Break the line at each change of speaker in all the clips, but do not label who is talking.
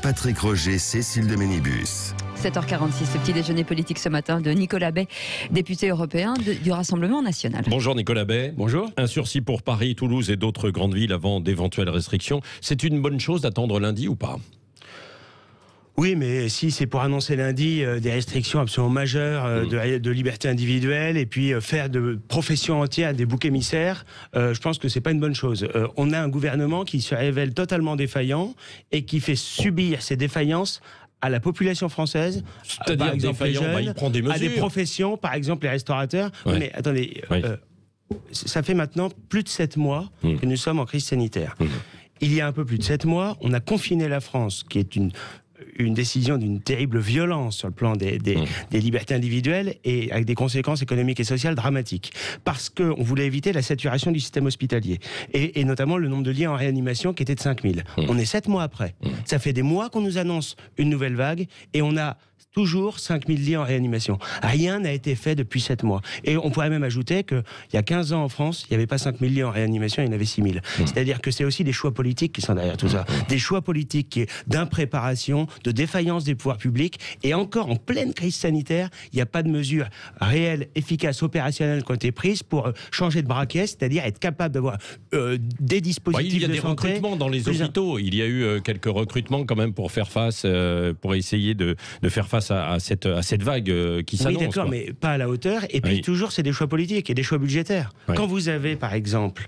Patrick Roger, Cécile de Ménibus.
7h46, le petit déjeuner politique ce matin de Nicolas Bay, député européen du Rassemblement national.
Bonjour Nicolas Bay.
Bonjour.
Un sursis pour Paris, Toulouse et d'autres grandes villes avant d'éventuelles restrictions. C'est une bonne chose d'attendre lundi ou pas ?
Oui, mais si c'est pour annoncer lundi des restrictions absolument majeures de liberté individuelle et puis faire de professions entières des boucs émissaires, je pense que c'est pas une bonne chose. On a un gouvernement qui se révèle totalement défaillant et qui fait subir ces défaillances à la population française,
c'est-à-dire
par exemple les jeunes,
il prend des mesures.
à des professions, par exemple les restaurateurs.
Ouais.
Mais attendez,
Oui.
ça fait maintenant plus de 7 mois que nous sommes en crise sanitaire. Il y a un peu plus de 7 mois, on a confiné la France, qui est une décision d'une terrible violence sur le plan des libertés individuelles et avec des conséquences économiques et sociales dramatiques. Parce qu'on voulait éviter la saturation du système hospitalier. Et notamment le nombre de lits en réanimation qui était de 5000. On est 7 mois après. Ça fait des mois qu'on nous annonce une nouvelle vague et on a toujours 5000 lits en réanimation. Rien n'a été fait depuis 7 mois. Et on pourrait même ajouter qu'il y a 15 ans en France, il n'y avait pas 5000 lits en réanimation, il y en avait 6000. C'est-à-dire que c'est aussi des choix politiques qui sont derrière tout ça. Des choix politiques d'impréparation, de défaillance des pouvoirs publics. Et encore en pleine crise sanitaire, il n'y a pas de mesures réelles, efficaces, opérationnelles qui ont été prises pour changer de braquet, c'est-à-dire être capable d'avoir des dispositifs de santé.
Il y a des recrutements dans les hôpitaux. Il y a eu quelques recrutements quand même pour faire face, pour essayer de faire face à cette vague qui s'annonce.
Oui, d'accord, mais pas à la hauteur. Et puis toujours, c'est des choix politiques et des choix budgétaires. Quand vous avez, par exemple,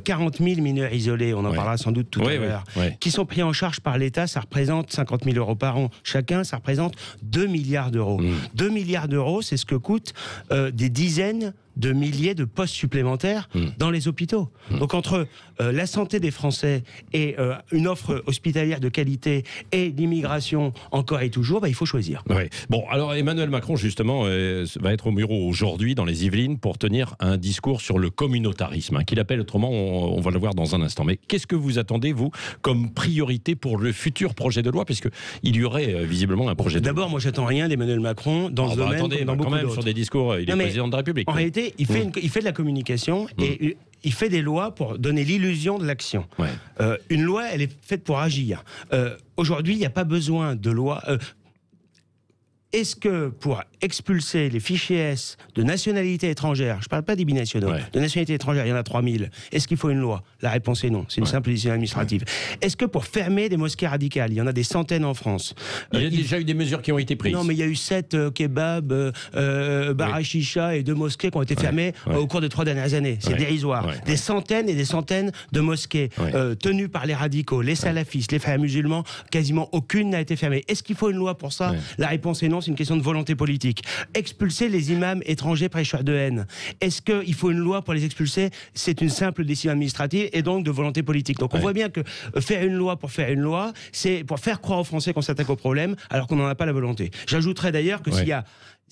40 000 mineurs isolés, on en parlera sans doute tout à l'heure, qui sont pris en charge par l'État, ça représente 50 000 euros par an. Chacun, ça représente 2 milliards d'euros. 2 milliards d'euros, c'est ce que coûtent des dizaines de milliers de postes supplémentaires dans les hôpitaux. Donc entre la santé des Français et une offre hospitalière de qualité et l'immigration encore et toujours, il faut choisir.
Ouais. Bon, alors Emmanuel Macron justement va être au Mureau aujourd'hui dans les Yvelines pour tenir un discours sur le communautarisme, qu'il appelle autrement, on va le voir dans un instant. Mais qu'est-ce que vous attendez, vous, comme priorité pour le futur projet de loi, puisqu'il y aurait visiblement un projet de loi?
D'abord, moi j'attends rien d'Emmanuel Macron dans ce domaine,
attendez,
comme dans
quand
beaucoup
même
d'autres.
sur des discours, il est président de la République.
En réalité, il fait de la communication et il fait des lois pour donner l'illusion de l'action. Une loi, elle est faite pour agir. Aujourd'hui, il n'y a pas besoin de loi. Est-ce que pour expulser les fichiers S de nationalité étrangère, je ne parle pas des binationaux, de nationalité étrangère, il y en a 3000, est-ce qu'il faut une loi? La réponse est non, c'est une simple décision administrative. Est-ce que pour fermer des mosquées radicales, il y en a des centaines en France,
il y a déjà eu des mesures qui ont été prises.
Non, mais il y a eu 7 kebabs, bar à chicha et 2 mosquées qui ont été fermées au cours des 3 dernières années. C'est dérisoire. Des centaines et des centaines de mosquées tenues par les radicaux, les salafistes, les frères musulmans, quasiment aucune n'a été fermée. Est-ce qu'il faut une loi pour ça? La réponse est non, c'est une question de volonté politique. Expulser les imams étrangers prêcheurs de haine, est-ce qu'il faut une loi pour les expulser? C'est une simple décision administrative et donc de volonté politique. Donc on voit bien que faire une loi pour faire une loi, c'est pour faire croire aux Français qu'on s'attaque au problème alors qu'on n'en a pas la volonté. J'ajouterais d'ailleurs que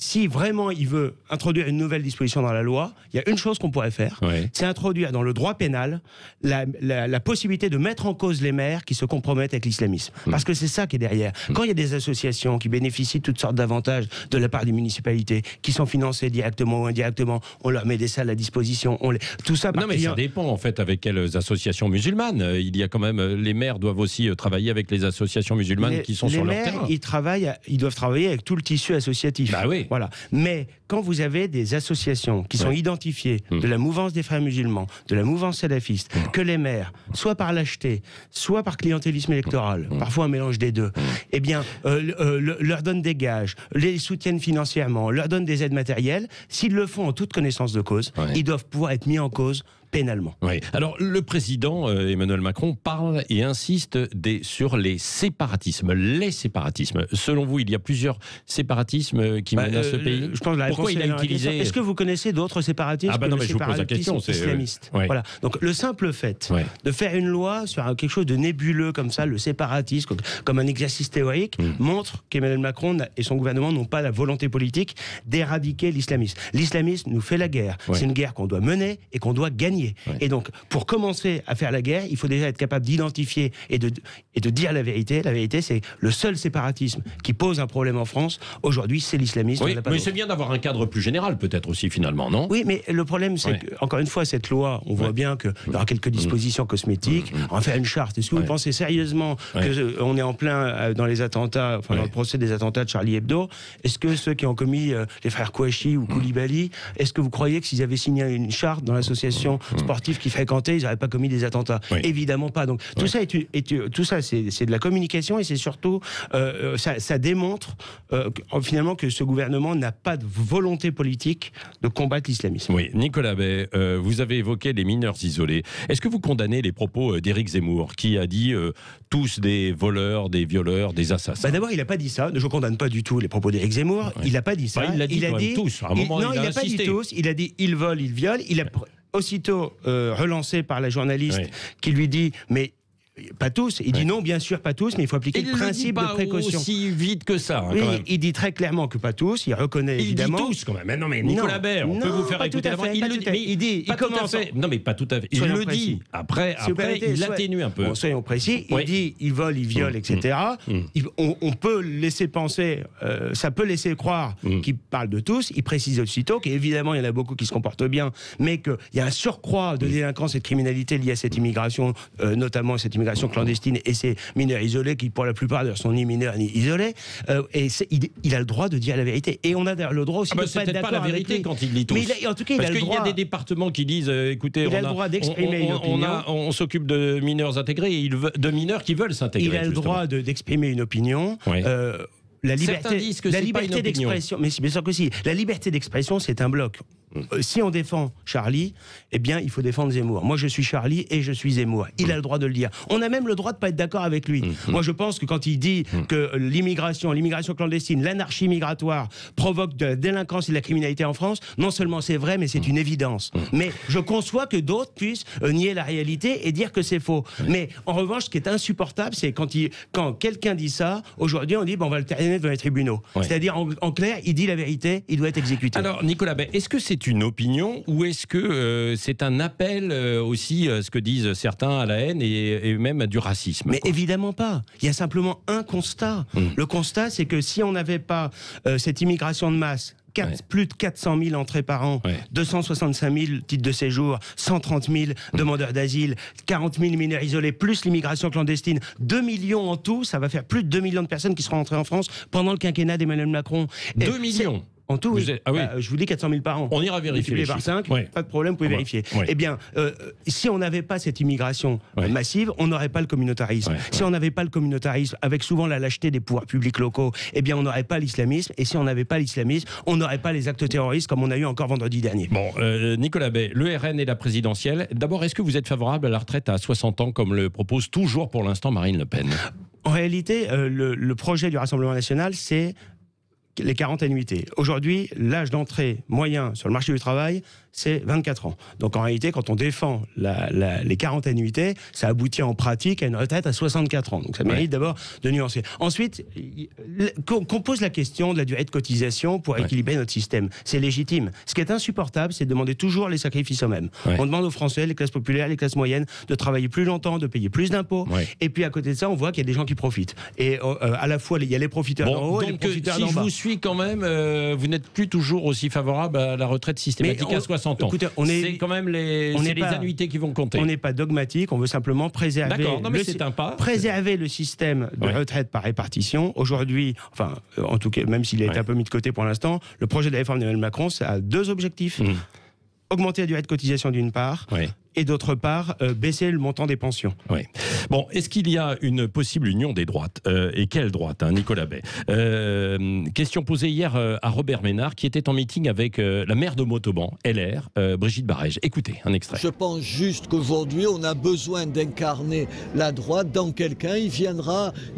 si vraiment il veut introduire une nouvelle disposition dans la loi, il y a une chose qu'on pourrait faire, c'est introduire dans le droit pénal la possibilité de mettre en cause les maires qui se compromettent avec l'islamisme. Parce que c'est ça qui est derrière. Quand il y a des associations qui bénéficient de toutes sortes d'avantages de la part des municipalités, qui sont financées directement ou indirectement, on leur met des salles à disposition, tout ça par
Non mais ça dépend en fait avec quelles associations musulmanes. Il y a quand même, les maires doivent aussi travailler avec les associations musulmanes qui sont sur leur terrain.
Les maires, ils doivent travailler avec tout le tissu associatif.
Bah oui.
Voilà. Mais quand vous avez des associations qui sont identifiées de la mouvance des frères musulmans, de la mouvance salafiste, que les maires, soit par lâcheté, soit par clientélisme électoral, parfois un mélange des deux, eh bien, leur donnent des gages, les soutiennent financièrement, leur donnent des aides matérielles, s'ils le font en toute connaissance de cause, ils doivent pouvoir être mis en cause pénalement.
Alors, le président Emmanuel Macron parle et insiste sur les séparatismes. Les séparatismes. Selon vous, il y a plusieurs séparatismes qui menacent ce pays.
Je pense que la
Pourquoi il a utilisé...
Est-ce que vous connaissez d'autres séparatismes
non, mais je vous pose la question,
islamistes Voilà. Donc, le simple fait de faire une loi sur quelque chose de nébuleux comme ça, le séparatisme, comme un exercice théorique, montre qu'Emmanuel Macron et son gouvernement n'ont pas la volonté politique d'éradiquer l'islamisme. L'islamisme nous fait la guerre. C'est une guerre qu'on doit mener et qu'on doit gagner. gagner. Et donc, pour commencer à faire la guerre, il faut déjà être capable d'identifier et de dire la vérité. La vérité, c'est le seul séparatisme qui pose un problème en France, aujourd'hui, c'est l'islamisme.
Oui, mais c'est bien d'avoir un cadre plus général, peut-être aussi, finalement, non?
Oui, mais le problème, c'est que, encore une fois, cette loi, on voit bien qu'il y aura quelques dispositions cosmétiques. On va faire une charte. Est-ce que vous pensez sérieusement qu'on est en plein dans les attentats, enfin dans le procès des attentats de Charlie Hebdo? Est-ce que ceux qui ont commis les frères Kouachi ou Koulibaly, est-ce que vous croyez que s'ils avaient signé une charte dans l'association sportive qu'ils fréquentaient, ils n'auraient pas commis des attentats? Évidemment pas. Donc tout ça, tout ça, c'est de la communication, et c'est surtout ça démontre finalement que ce gouvernement n'a pas de volonté politique de combattre l'islamisme.
Oui, Nicolas Bay, vous avez évoqué les mineurs isolés. Est-ce que vous condamnez les propos d'Éric Zemmour, qui a dit tous des voleurs, des violeurs, des assassins?
D'abord, il n'a pas dit ça. Je ne condamne pas du tout les propos d'Éric Zemmour. Il n'a pas dit ça.
Il l'a dit tous. À un moment,
non, il n'a pas dit tous. Il a dit ils volent, ils violent. Il a aussitôt relancé par la journaliste qui lui dit mais pas tous. Il dit non, bien sûr, pas tous, mais il faut appliquer le principe de précaution.
Aussi vite que ça.
Oui, il dit très clairement que pas tous. Il reconnaît évidemment.
Il dit tous quand même. Mais non, mais Nicolas Baer, on peut vous faire écouter avant.
Il dit, il commence.
Non, mais pas tout à fait. Il le dit. Après, il atténue un peu.
Bon, soyons précis. Il dit, ils volent, ils violent, etc. On peut laisser penser, ça peut laisser croire qu'il parle de tous. Il précise aussitôt qu'évidemment, il y en a beaucoup qui se comportent bien, mais qu'il y a un surcroît de délinquance et de criminalité liée à cette immigration, notamment cette immigration clandestine et ces mineurs isolés qui, pour la plupart, ne sont ni mineurs ni isolés. Il a le droit de dire la vérité. Et on a le droit aussi de pas être d'accord avec lui.
C'est peut-être pas la vérité quand il dit tous.
Mais en tout cas,
parce qu'il y a des départements qui disent, écoutez,
il a le droit d'exprimer une opinion.
On s'occupe de mineurs intégrés, de mineurs qui veulent s'intégrer.
Il a le droit d'exprimer une opinion. La liberté d'expression, mais bien sûr que si. La liberté d'expression, c'est un bloc. Si on défend Charlie, eh bien, il faut défendre Zemmour. Moi, je suis Charlie et je suis Zemmour. Il a le droit de le dire. On a même le droit de ne pas être d'accord avec lui. Moi, je pense que quand il dit que l'immigration clandestine, l'anarchie migratoire provoque de la délinquance et de la criminalité en France, non seulement c'est vrai, mais c'est une évidence. Mais je conçois que d'autres puissent nier la réalité et dire que c'est faux. Mais en revanche, ce qui est insupportable, c'est quand quelqu'un dit ça, aujourd'hui, on dit on va le traîner devant les tribunaux. C'est-à-dire, en clair, il dit la vérité, il doit être exécuté.
Alors, Nicolas Bay, est-ce que c'est une opinion ou est-ce que c'est un appel aussi, ce que disent certains, à la haine et même à du racisme?
Mais évidemment pas. Il y a simplement un constat. Le constat, c'est que si on n'avait pas cette immigration de masse, plus de 400 000 entrées par an, 265 000 titres de séjour, 130 000 demandeurs d'asile, 40 000 mineurs isolés, plus l'immigration clandestine, 2 millions en tout, ça va faire plus de 2 millions de personnes qui seront entrées en France pendant le quinquennat d'Emmanuel Macron.
2 millions
en tout, je vous dis 400 000 par an.
On ira vérifier.
Multiplié par 5, pas de problème, vous pouvez vérifier. Eh bien, si on n'avait pas cette immigration massive, on n'aurait pas le communautarisme. Si on n'avait pas le communautarisme, avec souvent la lâcheté des pouvoirs publics locaux, eh bien, on n'aurait pas l'islamisme. Et si on n'avait pas l'islamisme, on n'aurait pas les actes terroristes comme on a eu encore vendredi dernier.
Bon, Nicolas Bay, le RN et la présidentielle. D'abord, est-ce que vous êtes favorable à la retraite à 60 ans, comme le propose toujours pour l'instant Marine Le Pen?
En réalité, le projet du Rassemblement national, c'est les 40 annuités. Aujourd'hui, l'âge d'entrée moyen sur le marché du travail, c'est 24 ans. Donc en réalité, quand on défend les 40 annuités, ça aboutit en pratique à une retraite à 64 ans. Donc ça mérite d'abord de nuancer. Ensuite, qu'on pose la question de la durée de cotisation pour équilibrer notre système. C'est légitime. Ce qui est insupportable, c'est de demander toujours les sacrifices aux mêmes. On demande aux Français, les classes populaires, les classes moyennes, de travailler plus longtemps, de payer plus d'impôts. Et puis à côté de ça, on voit qu'il y a des gens qui profitent. Et à la fois, il y a les profiteurs d'en haut et les profiteurs d'en bas.
Si je vous suis quand même, vous n'êtes plus toujours aussi favorable à la retraite systématique à 60 ans. Écoutez, c'est quand même les annuités qui vont compter.
On n'est pas dogmatique, on veut simplement préserver, préserver le système de retraite par répartition. Aujourd'hui, enfin, en tout cas, même s'il a été un peu mis de côté pour l'instant, le projet de la réforme d'Emmanuel Macron, ça a deux objectifs. Augmenter la durée de cotisation d'une part, et d'autre part, baisser le montant des pensions.
Bon, est-ce qu'il y a une possible union des droites et quelle droite, Nicolas Bay? Question posée hier à Robert Ménard, qui était en meeting avec la maire de Montauban, LR, Brigitte Barège. Écoutez, un extrait.
Je pense juste qu'aujourd'hui, on a besoin d'incarner la droite dans quelqu'un. Il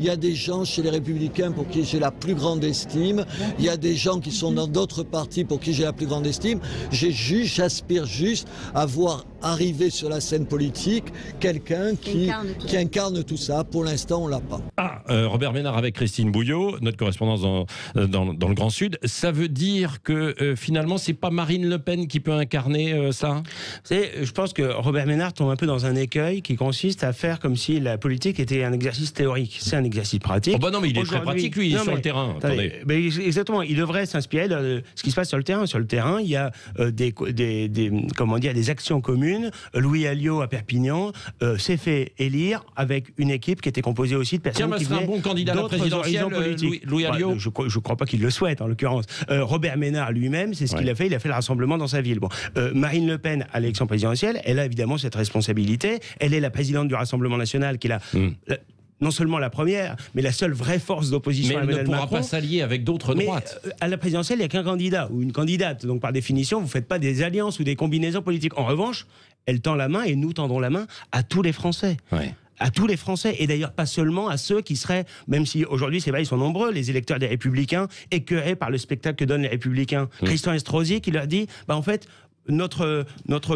y a des gens chez les Républicains pour qui j'ai la plus grande estime. Il y a des gens qui sont dans d'autres partis pour qui j'ai la plus grande estime. J'aspire juste à voir arriver sur la scène politique quelqu'un qui incarne tout ça. Pour l'instant, on l'a pas.
Robert Ménard avec Christine Bouillot, notre correspondance dans le Grand Sud. Ça veut dire que finalement, c'est pas Marine Le Pen qui peut incarner ça?
Je pense que Robert Ménard tombe un peu dans un écueil qui consiste à faire comme si la politique était un exercice théorique. C'est un exercice pratique.
Oh bah non, mais il est très pratique, lui, il est sur le terrain. Attendez.
Mais exactement, il devrait s'inspirer de ce qui se passe sur le terrain. Sur le terrain, il y a des actions communes. Louis Alliot à Perpignan s'est fait élire avec une équipe qui était composée aussi de personnes qui venaient
un bon candidat à la présidentielle, Louis Alliot.
Je ne crois pas qu'il le souhaite, en l'occurrence. Robert Ménard lui-même, c'est ce qu'il a fait. Il a fait le rassemblement dans sa ville. Bon, Marine Le Pen, à l'élection présidentielle, elle a évidemment cette responsabilité. Elle est la présidente du Rassemblement national, qui est non seulement la première, mais la seule vraie force d'opposition à Emmanuel Macron.
Mais elle ne pourra pas s'allier avec d'autres droites.
À la présidentielle, il n'y a qu'un candidat ou une candidate. Donc, par définition, vous ne faites pas des alliances ou des combinaisons politiques. En revanche, elle tend la main et nous tendons la main à tous les Français.
Ouais.
À tous les Français, et d'ailleurs pas seulement à ceux qui seraient, même si aujourd'hui c'est vrai, ils sont nombreux, les électeurs des Républicains, écœurés par le spectacle que donnent les Républicains. Christian Estrosi qui leur dit, en fait, notre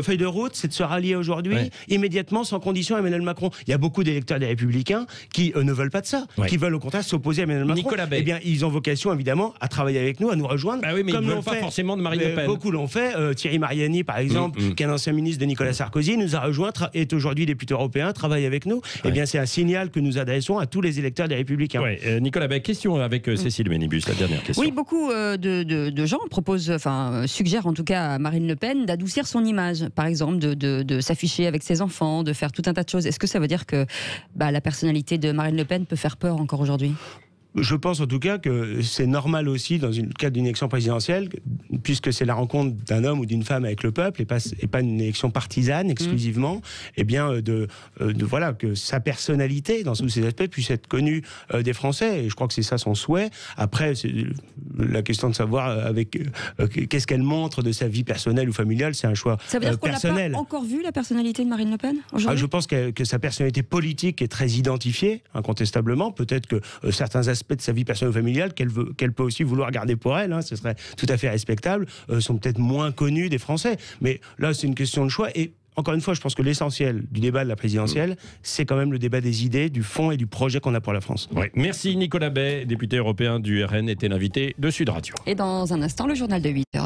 feuille de route, c'est de se rallier aujourd'hui, immédiatement, sans condition à Emmanuel Macron. Il y a beaucoup d'électeurs des Républicains qui ne veulent pas de ça, qui veulent au contraire s'opposer à Emmanuel Macron.
Nicolas Bay.
Eh bien, ils ont vocation, évidemment, à travailler avec nous, à nous rejoindre.
Bah oui, mais ils ne veulent pas forcément de Marine Le Pen.
Beaucoup l'ont fait. Thierry Mariani, par exemple, qui est un ancien ministre de Nicolas Sarkozy, nous a rejoint, est aujourd'hui député européen, travaille avec nous. Eh bien, c'est un signal que nous adressons à tous les électeurs des Républicains.
Nicolas Bay, question avec Cécile Ménibus, la dernière question.
Oui, beaucoup de gens suggèrent en tout cas à Marine Le Pen d'adoucir son image, par exemple, de s'afficher avec ses enfants, de faire tout un tas de choses. Est-ce que ça veut dire que la personnalité de Marine Le Pen peut faire peur encore aujourd'hui ?
Je pense en tout cas que c'est normal aussi dans le cadre d'une élection présidentielle, puisque c'est la rencontre d'un homme ou d'une femme avec le peuple et pas une élection partisane exclusivement, eh bien voilà, que sa personnalité dans tous ses aspects puisse être connue des Français, et je crois que c'est ça son souhait. Après, c'est la question de savoir qu'est-ce qu'elle montre de sa vie personnelle ou familiale, c'est un choix personnel.
Ça veut dire qu'on n'a pas encore vu la personnalité de Marine Le Pen aujourd'hui ?
Je pense que sa personnalité politique est très identifiée, incontestablement. Peut-être que certains aspects de sa vie personnelle ou familiale qu'elle peut aussi vouloir garder pour elle, ce serait tout à fait respectable, sont peut-être moins connus des Français. Mais là, c'est une question de choix. Et encore une fois, je pense que l'essentiel du débat de la présidentielle, c'est quand même le débat des idées, du fond et du projet qu'on a pour la France.
Merci Nicolas Bay, député européen du RN, était l'invité de Sud Radio.
Et dans un instant, le journal de 8h.